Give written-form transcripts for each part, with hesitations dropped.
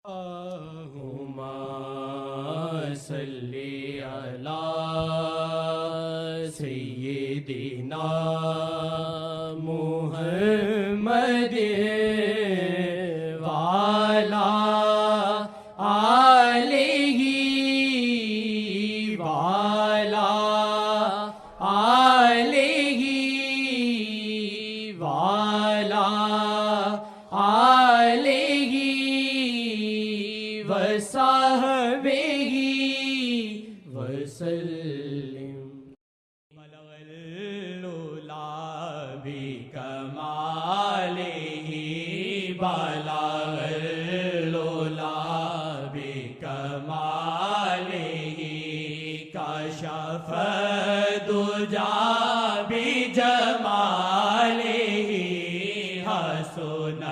اللہم صلی علی سیدنا محمد وعلی آلہ وعلی آلہ وعلی آلہ وصحبہ وسلم بلغ العلا بکمالہ بلغ العلا بکمالہ کشف الدجی بجمالہ حسن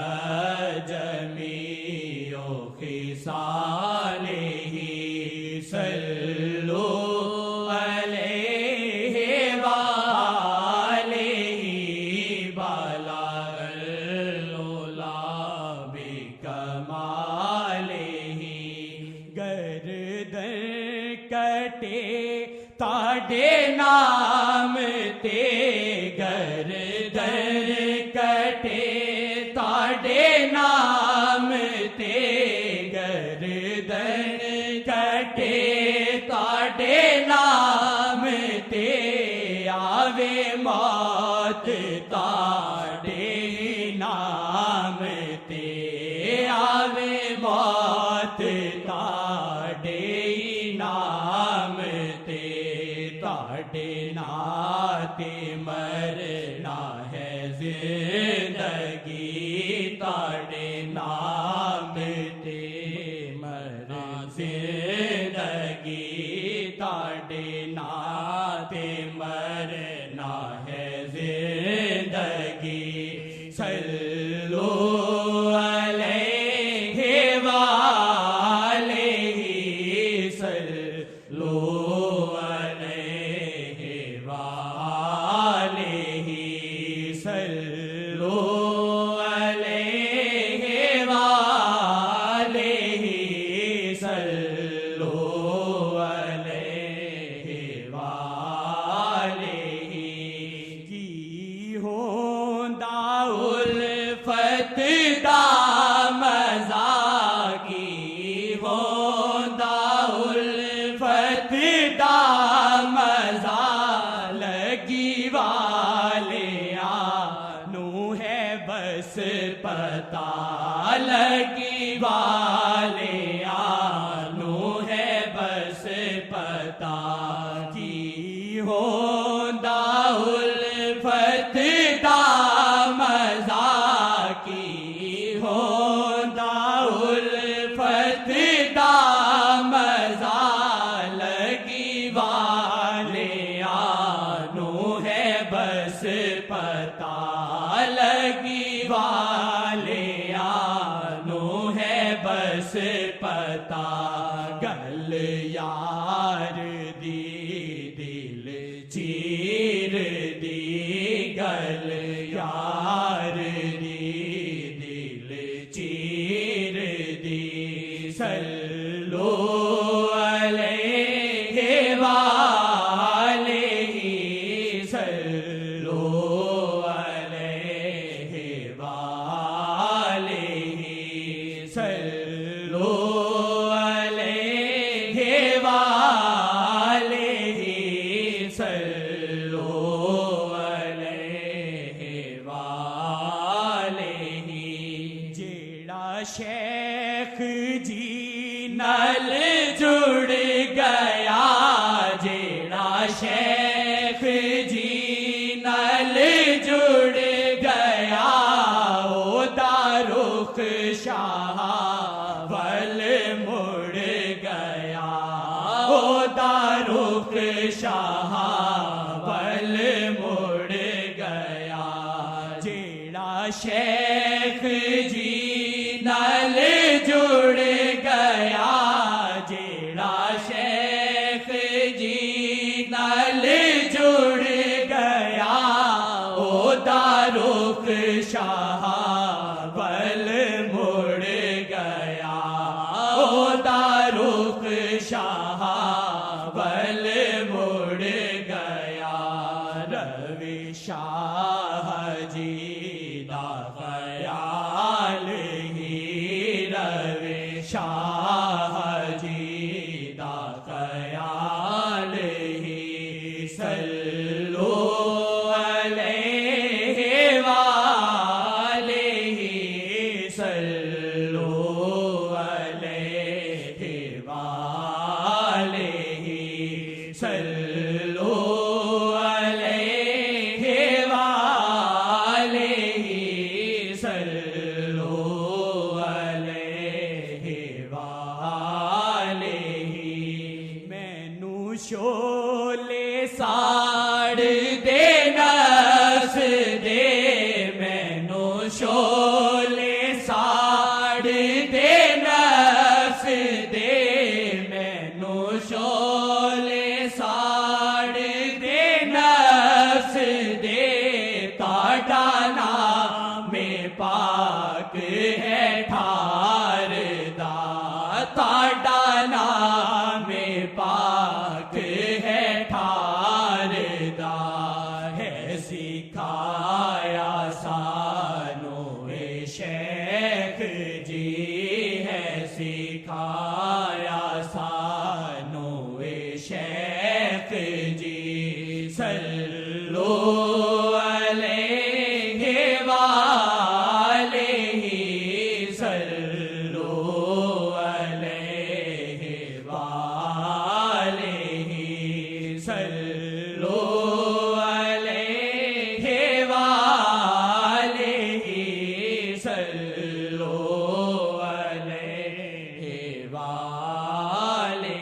جمیع خصالہ صلو علیہ وآلہ بلغ العلا بکمالہ گردن کٹے تاڑے نام تے گردن کٹے تاڑے نام تے گردن کٹے تاڑے نام تے آوے موت تاڑے نام تے آوے موت تاڑے نام تے تاڑے ناتے مرنا ہے زندگی تاڑے نام تے مرنا زندگی تاڑے ناتے مرنا ہے زندگی صلو علیہ وآلہ صلو علیہ وآلہ صلو علیہ وآلہ صلو علیہ وآلہ کی ہوندا الفت دا مزہ کی ہوندا الفت دا مزہ لگی والیاں نو ہے بس پتہ لگی والیاں نو ہے بس پتہ کی ہوندا الفت دا مزہ کی ہوندا الفت دا مزہ لگی والیاں نو ہے بس پتہ لگی والیاں نو ہے بس پتہ گل یار دی دل چیر دی گل یار دی دل چیر دی صلو علیہ وآلہ صلو علیہ وآلہ صلو علیہ وآلہ صلو علیہ وآلہ جیڑا شیخ جی نال جڑ گیا جیڑا شیخ جی نال جڑ گیا او دا رخ شاہ ول مڑ گیا او دا رخ شاہ ول مڑ گیا جیڑا شیخ جی نال جڑ گیا جیڑا شیخ جی نال جڑ گیا او دا رخ شاہ ول مڑ گیا شاہ جی دا خیال ہی روے شاہ جی دا خیال ہی سلو علیہ وآلہ سلو علیہ وآلہ سلو علیہ وآلہ سلو علیہ وآلہ مینو شولے ساڑ دے نفس دے مینو شولے ساڑ دے نفس دے مینو شولے ساڑ دے نفس دے تاڑا نام پاک ہے ٹھار دا تاڑا نام پاک ہے ٹھار دا ہے سکھایا سانو اے شیخ جی ہے سکھایا سانو اے شیخ جی سلو علیہ وآلہ سلو علیہ وآلہ سلو علیہ وآلہ سلو علیہ وآلہ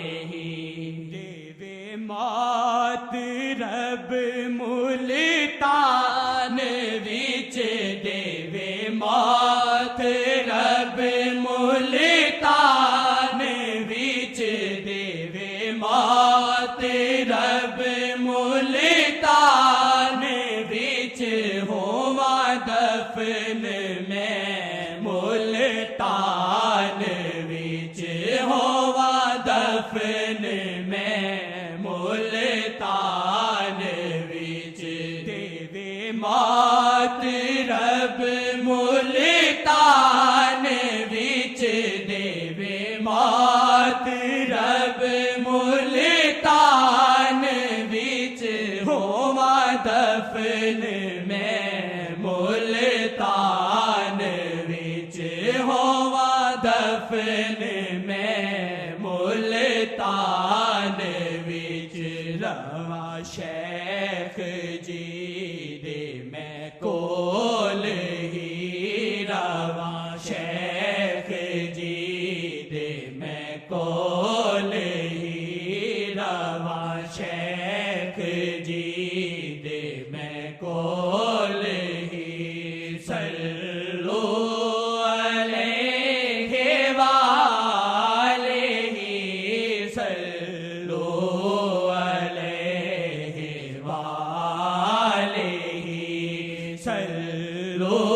دیوے مات رب ملتان وچ دیوے مات رب ملتان وچ دیوے مات رب ملتان وچ ہوا دفن میں ملتان وچ ہوا دفن میں ملتان وچ دیوے مات رب ملتان وچ دیوے مات رب ملتان وچ ہوا دفن میں ملتان وچ ہوا دفن میں ملتان وچ رواں شیخ جی دے میں کول ہی رواں شیخ جی دے میں کول ہی رواں شیخ جی دے میں کول ہی سلو علیہ وآلہ سلو علیہ وآلہ سلو